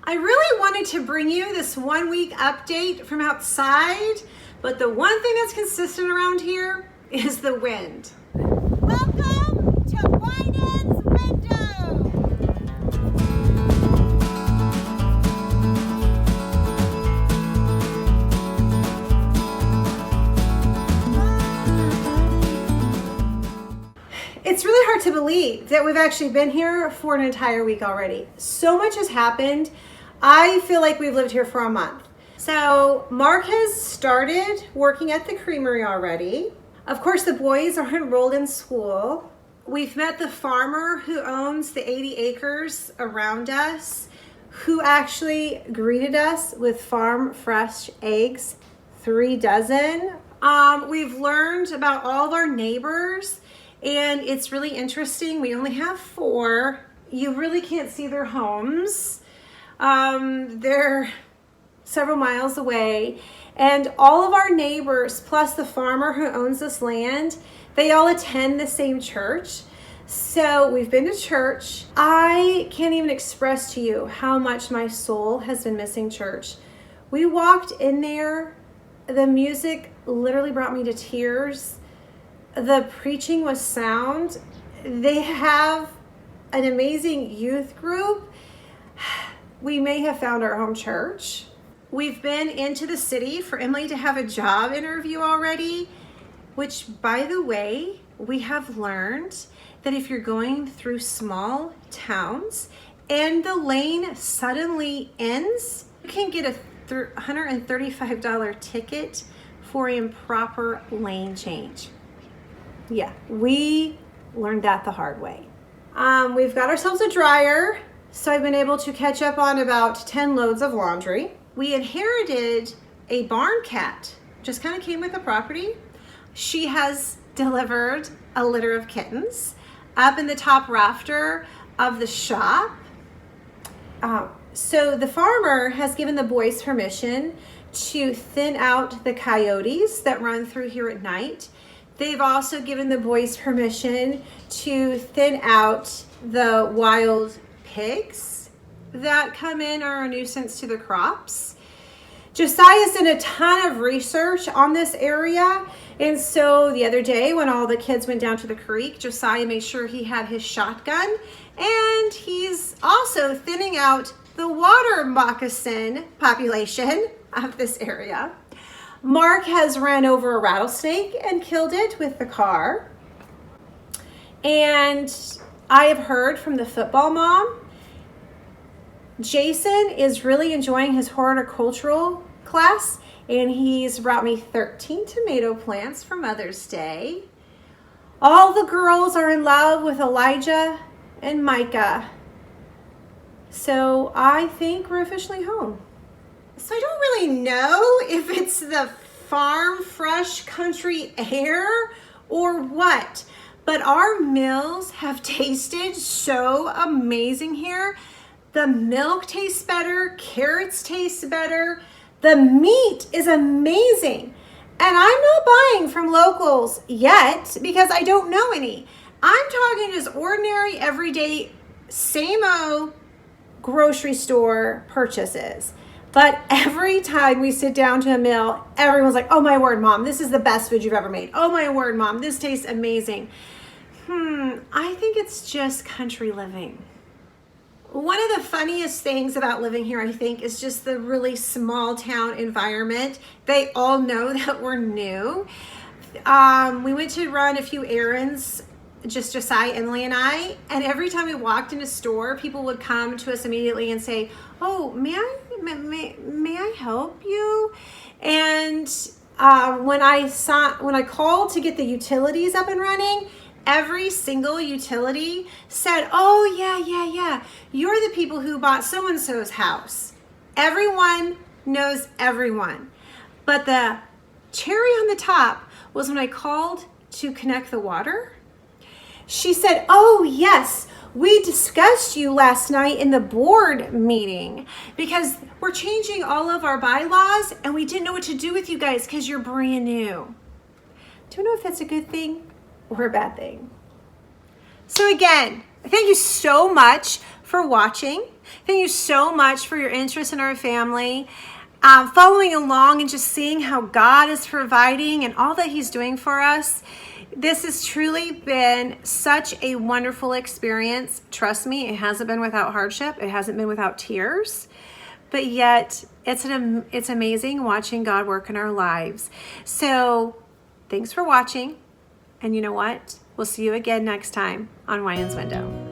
I really wanted to bring you this 1 week update from outside, but the one thing that's consistent around here is the wind. Welcome to Widen's Window. It's really hard to believe that we've actually been here for an entire week already. So much has happened. I feel like we've lived here for a month. So Mark has started working at the creamery already. Of course, the boys are enrolled in school. We've met the farmer who owns the 80 acres around us, who actually greeted us with farm fresh eggs, 3 dozen. We've learned about all of our neighbors, and it's really interesting. We only have 4. You really can't see their homes. They're several miles away, and all of our neighbors, plus the farmer who owns this land, they all attend the same church. So we've been to church. I can't even express to you how much my soul has been missing church. We walked in there. The music literally brought me to tears. The preaching was sound. They have an amazing youth group. We may have found our home church. We've been into the city for Emily to have a job interview already, which, by the way, we have learned that if you're going through small towns and the lane suddenly ends, you can get a $135 ticket for improper lane change. Yeah, we learned that the hard way. We've got ourselves a dryer. So I've been able to catch up on about 10 loads of laundry. We inherited a barn cat, just kind of came with the property. She has delivered a litter of kittens up in the top rafter of the shop. So the farmer has given the boys permission to thin out the coyotes that run through here at night. They've also given the boys permission to thin out the wild pigs that come in are a nuisance to the crops. Josiah's done a ton of research on this area, and so the other day when all the kids went down to the creek, Josiah made sure he had his shotgun, and he's also thinning out the water moccasin population of this area. Mark has ran over a rattlesnake and killed it with the car. And I have heard from the football mom, Jason is really enjoying his horticultural class, and he's brought me 13 tomato plants for Mother's Day. All the girls are in love with Elijah and Micah. So I think we're officially home. So I don't really know if it's the farm fresh country air or what, but our meals have tasted so amazing here. The milk tastes better, carrots taste better, the meat is amazing. And I'm not buying from locals yet because I don't know any. I'm talking just ordinary, everyday, same-o grocery store purchases. But every time we sit down to a meal, everyone's like, oh my word, Mom, this is the best food you've ever made. Oh my word, Mom, this tastes amazing. I think it's just country living. One of the funniest things about living here, I think, is just the really small town environment. They all know that we're new. We went to run a few errands, just Josiah, Emily, and I. And every time we walked in a store, people would come to us immediately and say, oh, may I help you? And when I called to get the utilities up and running, every single utility said, oh, yeah, you're the people who bought so-and-so's house. Everyone knows everyone. But the cherry on the top was when I called to connect the water. She said, oh, yes, we discussed you last night in the board meeting because we're changing all of our bylaws and we didn't know what to do with you guys because you're brand new. Do you know if that's a good thing or a bad thing? So again, thank you so much for watching. Thank you so much for your interest in our family. Following along and just seeing how God is providing and all that He's doing for us. This has truly been such a wonderful experience. Trust me, it hasn't been without hardship. It hasn't been without tears. But yet, it's amazing watching God work in our lives. So, thanks for watching. And you know what? We'll see you again next time on Wyand's Window.